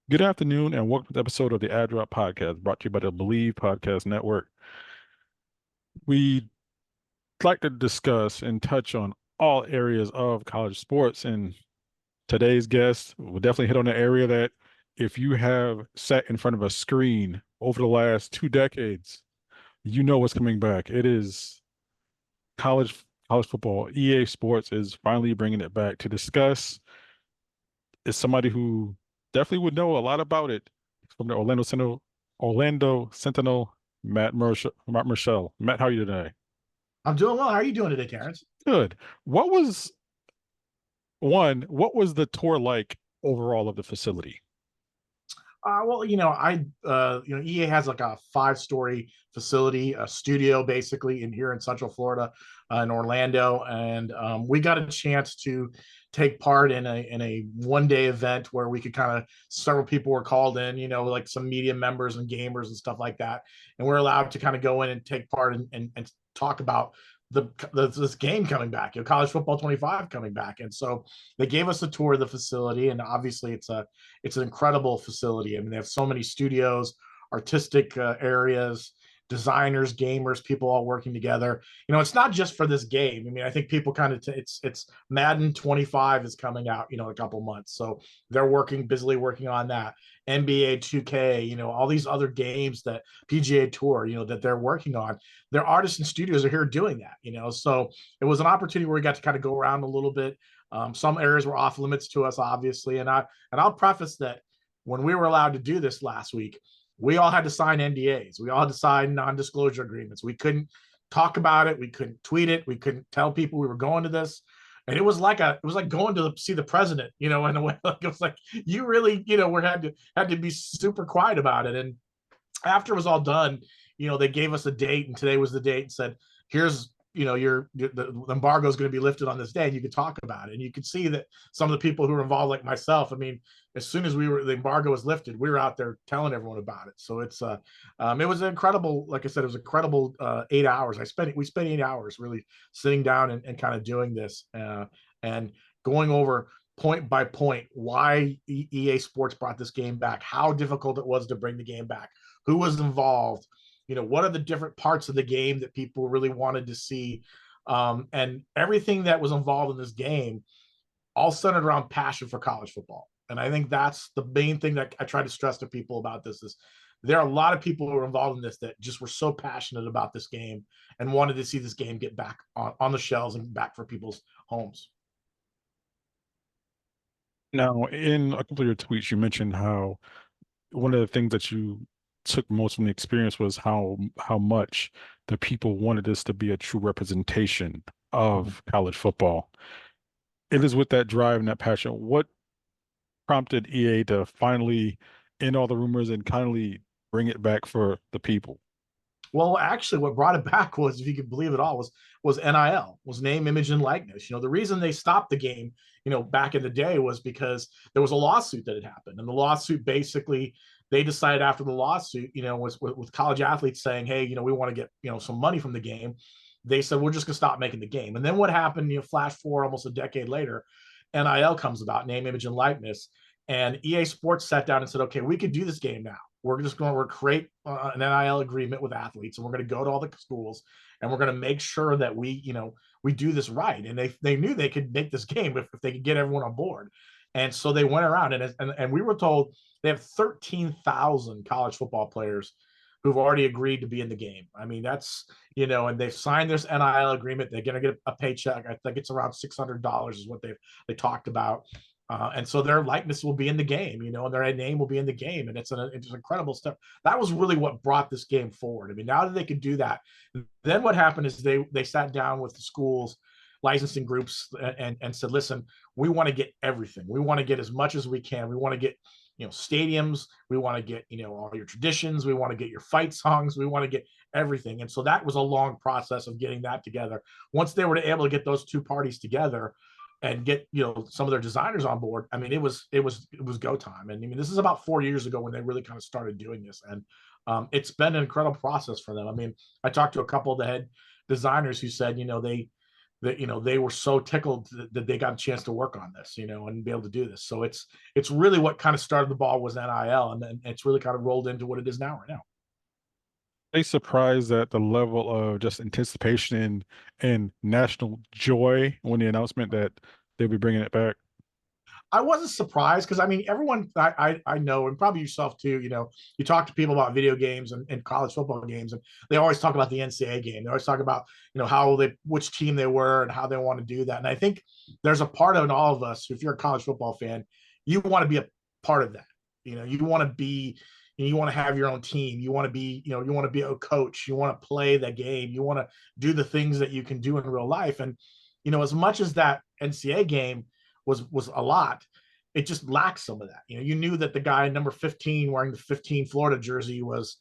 Good afternoon, and welcome to the episode of the Ad Drop Podcast, brought to you by the Believe Podcast Network. We'd like to discuss and touch on all areas of college sports, and today's guest will definitely hit on the area that if you have sat in front of a screen over the last 2 decades, you know what's coming back. It is college football. EA Sports is finally bringing it back to discuss. Is somebody who definitely would know a lot about it from the Orlando Sentinel, Matt Murschel. Matt, how are you today? I'm doing well. How are you doing today, Terrence? Good. What was the tour like overall of the facility? EA has like a five-story facility, a studio basically in here in Central Florida, in Orlando, and we got a chance to take part in a one-day event where we could kind of several people were called in, like some media members and gamers and stuff like that, and we're allowed to kind of go in and take part and talk about this game coming back, college football 25 coming back, and so they gave us a tour of the facility, and obviously it's an incredible facility. I mean, they have so many studios, artistic areas, designers, gamers, people all working together. It's not just for this game. I mean, I think people kind of it's Madden 25 is coming out, in a couple months, so they're busily working on that. NBA 2K, all these other games that PGA Tour, that they're working on. Their artists and studios are here doing that. So it was an opportunity where we got to kind of go around a little bit. Some areas were off limits to us, obviously, and I'll preface that when we were allowed to do this last week, we all had to sign NDAs. We all had to sign non-disclosure agreements. We couldn't talk about it. We couldn't tweet it. We couldn't tell people we were going to this. And it was like going to see the president, in a way. Like it was like you really, we had to be super quiet about it. And after it was all done, they gave us a date, and today was the date, and said, here's, the embargo is going to be lifted on this day, and you could talk about it. And you could see that some of the people who were involved, like myself, I mean, as soon as the embargo was lifted, we were out there telling everyone about it. So it was incredible. Like I said, it was incredible 8 hours. We spent 8 hours really sitting down and kind of doing this and going over point by point why EA Sports brought this game back, how difficult it was to bring the game back, who was involved, what are the different parts of the game that people really wanted to see, and everything that was involved in this game, all centered around passion for college football. And I think that's the main thing that I try to stress to people about this is there are a lot of people who are involved in this that just were so passionate about this game and wanted to see this game get back on the shelves and back for people's homes. Now, in a couple of your tweets, you mentioned how one of the things that you took most from the experience was how much the people wanted this to be a true representation of college football. It is with that drive and that passion. What prompted EA to finally end all the rumors and kindly bring it back for the people? Well, actually, what brought it back was, if you could believe it all, was NIL, was name, image, and likeness. The reason they stopped the game, back in the day was because there was a lawsuit that had happened, and the lawsuit basically they decided after the lawsuit, was with college athletes saying, hey, we want to get some money from the game. They said we're just gonna stop making the game. And then what happened? Flash forward almost a decade later, NIL comes about, name, image, and likeness, and EA Sports sat down and said, okay, we could do this game now. We're create an NIL agreement with athletes, and we're going to go to all the schools, and we're going to make sure that we do this right. And they knew they could make this game if they could get everyone on board. And so they went around, and we were told they have 13,000 college football players who've already agreed to be in the game. I mean, that's, and they've signed this NIL agreement. They're going to get a paycheck. I think it's around $600 is what they talked about. And so their likeness will be in the game, and their name will be in the game. And it's an incredible stuff. That was really what brought this game forward. I mean, now that they could do that, then what happened is they sat down with the schools, licensing groups, and said, listen, we want to get everything. We want to get as much as we can. We want to get, stadiums. We want to get, all your traditions. We want to get your fight songs. We want to get everything. And so that was a long process of getting that together. Once they were able to get those two parties together and get some of their designers on board, I mean, it was go time. And I mean, this is about 4 years ago when they really kind of started doing this, and it's been an incredible process for them. I mean, I talked to a couple of the head designers who said, that they were so tickled that they got a chance to work on this, and be able to do this. So it's really what kind of started the ball was NIL, and then it's really kind of rolled into what it is now right now. They surprised at the level of just anticipation and national joy when the announcement that they'll be bringing it back. I wasn't surprised because I mean everyone I know, and probably yourself too. You talk to people about video games and college football games, and they always talk about the NCAA game. They always talk about how which team they were and how they want to do that. And I think there's a part of all of us. If you're a college football fan, you want to be a part of that. You want to be. You want to have your own team. You want to be. You want to be a coach. You want to play the game. You want to do the things that you can do in real life. And as much as that NCAA game was a lot, it just lacks some of that. You knew that the guy number 15 wearing the 15 Florida jersey was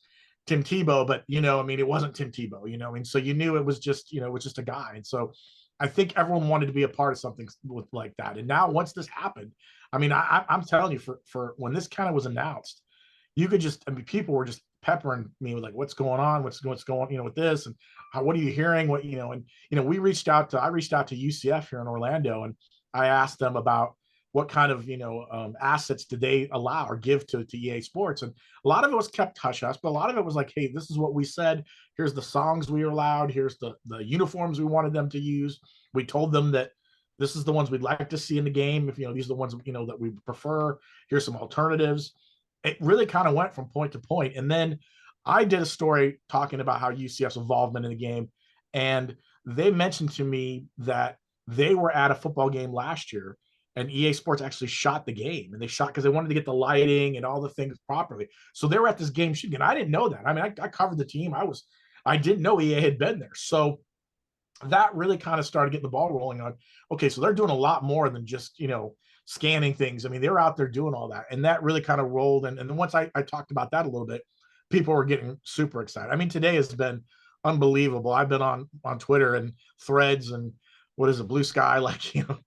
Tim Tebow, but I mean, it wasn't Tim Tebow. I mean, so you knew it was just it was just a guy. And so I think everyone wanted to be a part of something like that. And now once this happened, I mean, I'm telling you, for when this kind of was announced, you could just, I mean, people were just peppering me with like, what's going on? What's going, with this, and what are you hearing? And I reached out to UCF here in Orlando, and I asked them about what kind of assets did they allow or give to EA Sports, and a lot of it was kept hush hush, but a lot of it was like, hey, this is what we said. Here's the songs we allowed. Here's the uniforms we wanted them to use. We told them that this is the ones we'd like to see in the game. If these are the ones that we prefer. Here's some alternatives. It really kind of went from point to point, and then I did a story talking about how UCF's involvement in the game, and they mentioned to me that they were at a football game last year, and EA Sports actually shot the game, and they shot because they wanted to get the lighting and all the things properly. So they were at this game shooting, and I didn't know that. I mean, I covered the team. I didn't know EA had been there. So that really kind of started getting the ball rolling on, okay, so they're doing a lot more than just, scanning things. I mean, they were out there doing all that. And that really kind of rolled. And then once I talked about that a little bit, people were getting super excited. I mean, today has been unbelievable. I've been on Twitter and Threads and what is it, Blue Sky, like,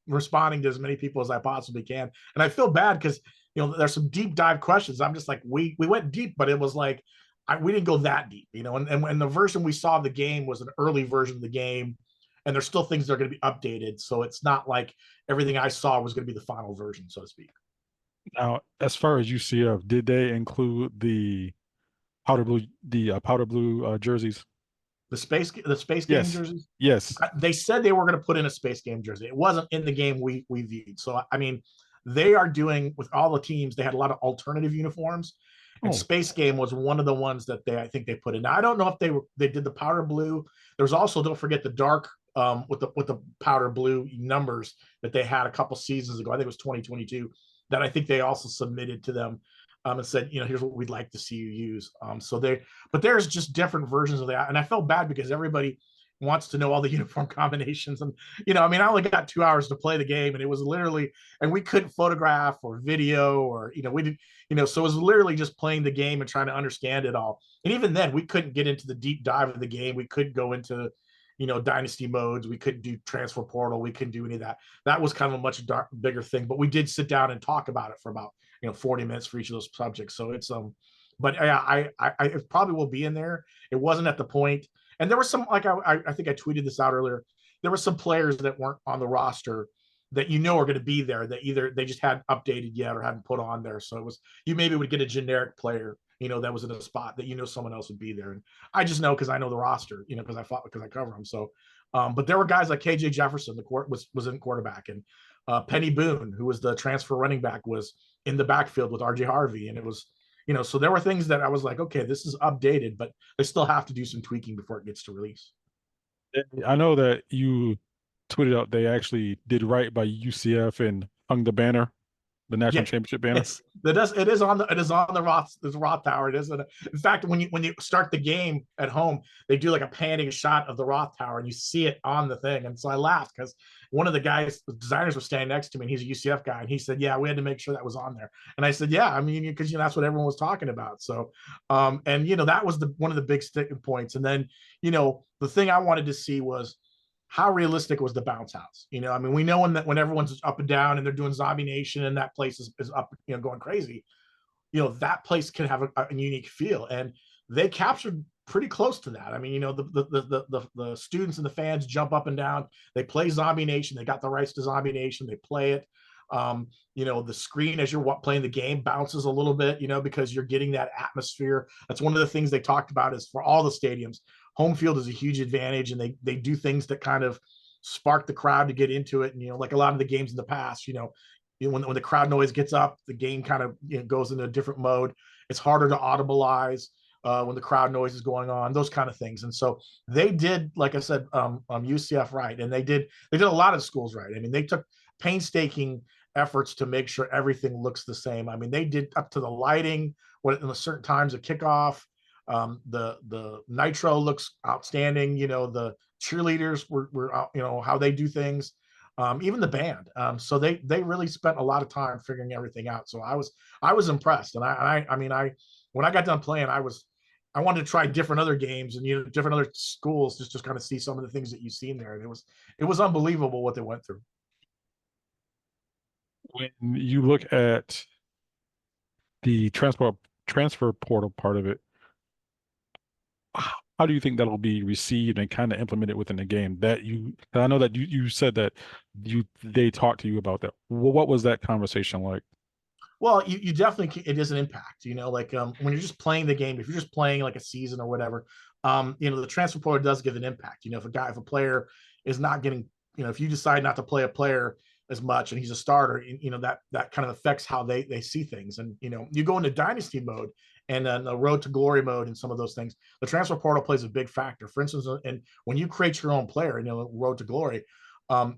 responding to as many people as I possibly can. And I feel bad because, there's some deep dive questions. I'm just like, we went deep, but it was like, we didn't go that deep, and the version we saw of the game was an early version of the game, and there's still things that are going to be updated. So it's not like everything I saw was going to be the final version, so to speak. Now, as far as UCF, did they include powder blue jerseys? The space game Yes, jerseys. yes. They said they were going to put in a space game jersey. It wasn't in the game we viewed. So I mean, they are doing with all the teams. They had a lot of alternative uniforms, and Oh, Space Game was one of the ones that I think they put in. Now, I don't know if they did the powder blue. There's also, don't forget, the dark with the powder blue numbers that they had a couple seasons ago. I think it was 2022 that I think they also submitted to them, and said, here's what we'd like to see you use. But there's just different versions of that, and I felt bad because everybody wants to know all the uniform combinations. And I mean, I only got 2 hours to play the game, and it was literally, and we couldn't photograph or video, or we did, so it was literally just playing the game and trying to understand it all. And even then, we couldn't get into the deep dive of the game. We couldn't go into dynasty modes. We couldn't do transfer portal. We couldn't do any of that. That was kind of a much bigger thing. But we did sit down and talk about it for about 40 minutes for each of those subjects. So it's but yeah, I it probably will be in there. It wasn't at the point, and there was some, like, I think I tweeted this out earlier. There were some players that weren't on the roster that are going to be there that either they just hadn't updated yet or hadn't put on there. So it was, you maybe would get a generic player that was in a spot that someone else would be there. And I just know because I know the roster, because I cover them. So, but there were guys like KJ Jefferson, the court was in quarterback, and Penny Boone, who was the transfer running back, was in the backfield with RJ Harvey, and it was. So there were things that I was like, okay, this is updated, but they still have to do some tweaking before it gets to release. I know that you tweeted out they actually did right by UCF and hung the banner, the national Yeah, championship banner. yes, it is on the Roth Tower. It is. In fact, when you start the game at home, they do like a panning shot of the Roth Tower, and you see it on the thing. And so I laughed because one of the designers was standing next to me, and he's a UCF guy, and he said, "Yeah, we had to make sure that was on there." And I said, "Yeah, I mean, because that's what everyone was talking about." So, and that was one of the big sticking points. And then, the thing I wanted to see was, how realistic was the bounce house? I mean, we know when everyone's up and down and they're doing Zombie Nation and that place is up, going crazy, that place can have a unique feel. And they captured pretty close to that. I mean, the students and the fans jump up and down. They play Zombie Nation. They got the rights to Zombie Nation. They play it. The screen as you're playing the game bounces a little bit, because you're getting that atmosphere. That's one of the things they talked about is for all the stadiums, home field is a huge advantage, and they do things that kind of spark the crowd to get into it. And, like a lot of the games in the past, when the crowd noise gets up, the game kind of goes into a different mode. It's harder to audibilize when the crowd noise is going on, those kind of things. And so they did, like I said, UCF right, and they did a lot of schools right. I mean, they took painstaking efforts to make sure everything looks the same. I mean, they did up to the lighting, what in certain times of kickoff. The nitro looks outstanding. The cheerleaders were how they do things. Even the band. So they really spent a lot of time figuring everything out. So I was impressed, and I mean when I got done playing, I wanted to try different other games and different other schools just kind of see some of the things that you've seen there. And it was unbelievable what they went through. When you look at the transfer portal part of it, how do you think that'll be received and kind of implemented within the game? I know that you said that they talked to you about that. What was that conversation like? Well, you definitely, it is an impact, like when you're just playing the game, if you're just playing like a season or whatever, the transfer portal does give an impact. If a player is not getting, if you decide not to play a player as much and he's a starter, that kind of affects how they see things. And, you go into dynasty mode and then the road to glory mode and some of those things, the transfer portal plays a big factor. For instance, and when you create your own player, road to glory,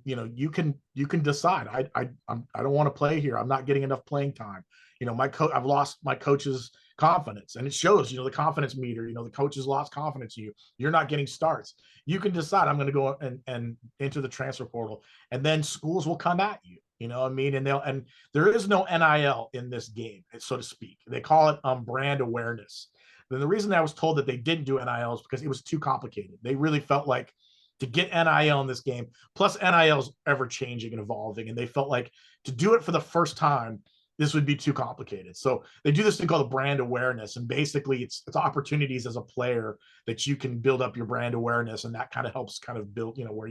you can decide. I don't want to play here. I'm not getting enough playing time. I've lost my coach's confidence, and it shows. The confidence meter. The coach has lost confidence in you. You're not getting starts. You can decide. I'm going to go and enter the transfer portal, and then schools will come at you. I mean, and there is no NIL in this game, so to speak. They call it brand awareness. Then the reason I was told that they didn't do NIL is because it was too complicated. They really felt like to get NIL in this game, plus NIL is ever changing and evolving, and they felt like to do it for the first time, this would be too complicated. So they do this thing called brand awareness, and basically it's opportunities as a player that you can build up your brand awareness, and that kind of helps kind of build where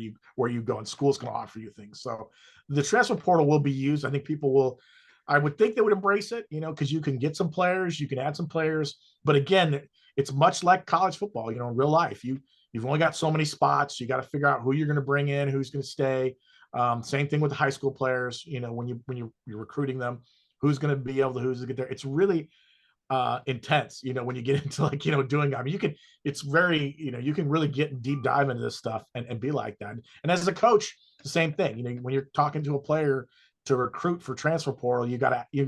you go, and schools can offer you things. So the transfer portal will be used. I think people will. I would think they would embrace it, because you can get some players, you can add some players, but again, it's much like college football. In real life, you've only got so many spots. You got to figure out who you're going to bring in, who's going to stay. Same thing with the high school players. When you're recruiting them, who's going to be able to who's to get there. It's really intense. When you get into doing. I mean, it's very you can really get deep dive into this stuff and be like that. And as a coach, the same thing. When you're talking to a player to recruit for transfer portal, you've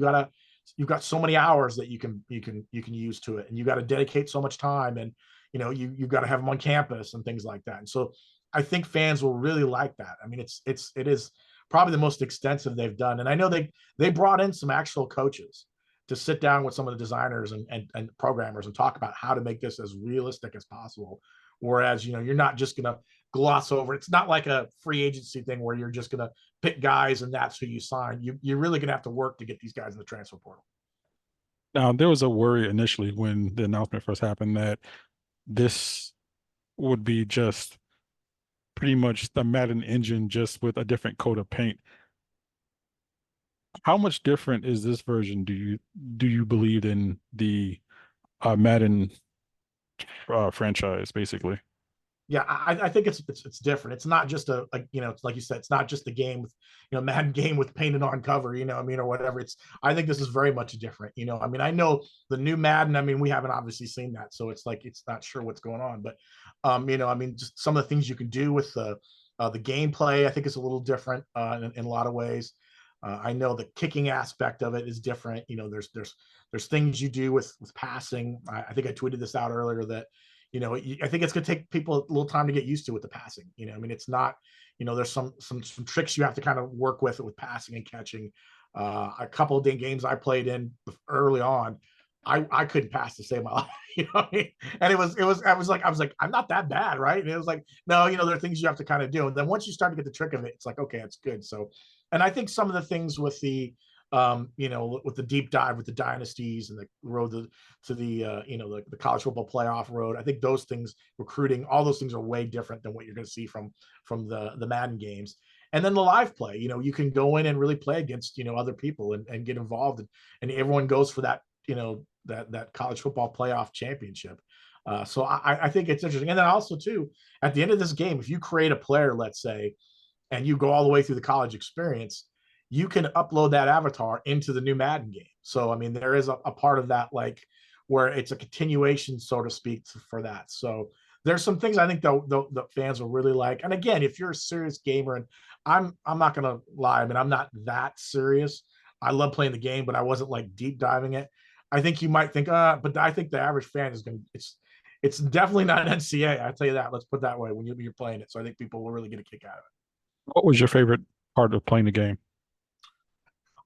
got so many hours that you can use to it, and you got to dedicate so much time, and you've got to have them on campus and things like that. And so I think fans will really like that. I mean, it is probably the most extensive they've done. And I know they brought in some actual coaches to sit down with some of the designers and programmers and talk about how to make this as realistic as possible. Whereas, you're not just going to gloss over. It's not like a free agency thing where you're just going to pick guys and that's who you sign. You're really going to have to work to get these guys in the transfer portal. Now, there was a worry initially when the announcement first happened that this would be just pretty much the Madden engine, just with a different coat of paint. How much different is this version? Do you believe in the Madden franchise, basically? Yeah, I think it's different. It's not just it's like you said, it's not just a game with Madden game with painted on cover, or whatever. I think this is very much different. I mean, I know the new Madden. I mean, we haven't obviously seen that, so it's like it's not sure what's going on. But I mean, just some of the things you can do with the gameplay, I think is a little different in a lot of ways. I know the kicking aspect of it is different. There's things you do with passing. I think I tweeted this out earlier that I think it's going to take people a little time to get used to with the passing. I mean, it's not, there's some tricks you have to kind of work with passing and catching. A couple of games I played in early on, I couldn't pass to save my life. What I mean? And I was like, I'm not that bad, right? And it was like, no, there are things you have to kind of do. And then once you start to get the trick of it, it's like, okay, it's good. So, and I think some of the things with the with the deep dive with the dynasties and the road to the the college football playoff road. I think those things, recruiting, all those things are way different than what you're going to see from the Madden games. And then the live play, you can go in and really play against other people and get involved, and everyone goes for that that college football playoff championship. So I think it's interesting. And then also too, at the end of this game, if you create a player, let's say, and you go all the way through the college experience, you can upload that avatar into the new Madden game. So I mean, there is a part of that, like, where it's a continuation, so to speak, for that. So there's some things I think the fans will really like. And again, if you're a serious gamer, and I'm not gonna lie, I mean, I'm not that serious. I love playing the game, but I wasn't like deep diving it. I think you might think, but I think the average fan is gonna it's definitely not an NCAA. I tell you that. Let's put it that way when you're playing it. So I think people will really get a kick out of it. What was your favorite part of playing the game?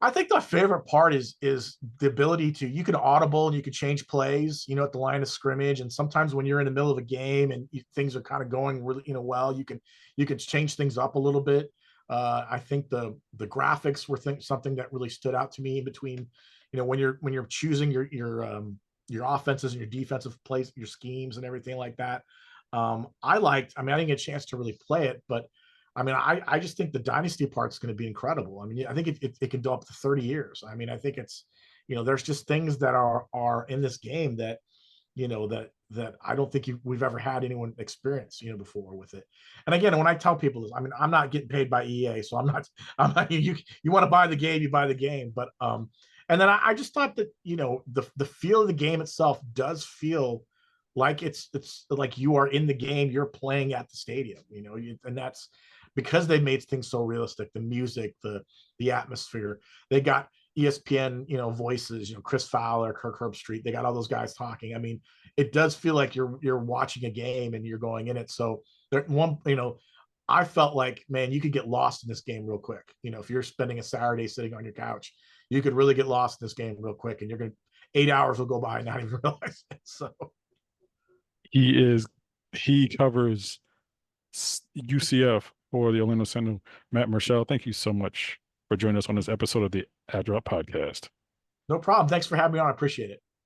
I think the favorite part is the ability to, you can audible and you can change plays, at the line of scrimmage. And sometimes when you're in the middle of a game and things are kind of going really, well, you can change things up a little bit. I think the graphics were something that really stood out to me in between, when you're choosing your offenses and your defensive plays, your schemes and everything like that. I mean, I didn't get a chance to really play it, but I mean, I just think the dynasty part's going to be incredible. I mean, I think it can go up to 30 years. I mean, I think it's, there's just things that are in this game that, that I don't think we've ever had anyone experience, before with it. And again, when I tell people this, I mean, I'm not getting paid by EA, so I'm not, you want to buy the game, you buy the game. But, and then I just thought that, the feel of the game itself does feel like it's like you are in the game, you're playing at the stadium, and that's because they made things so realistic. The music, the atmosphere. They got ESPN, voices, Chris Fowler, Kirk Herbstreit. They got all those guys talking. I mean, it does feel like you're watching a game and you're going in it. So I felt like, man, you could get lost in this game real quick. If you're spending a Saturday sitting on your couch, you could really get lost in this game real quick, and 8 hours will go by and not even realize it. So He is he covers UCF for the Orlando Sentinel. Matt Murschel, thank you so much for joining us on this episode of the AdDrop Podcast. no problem. Thanks for having me on. I appreciate it.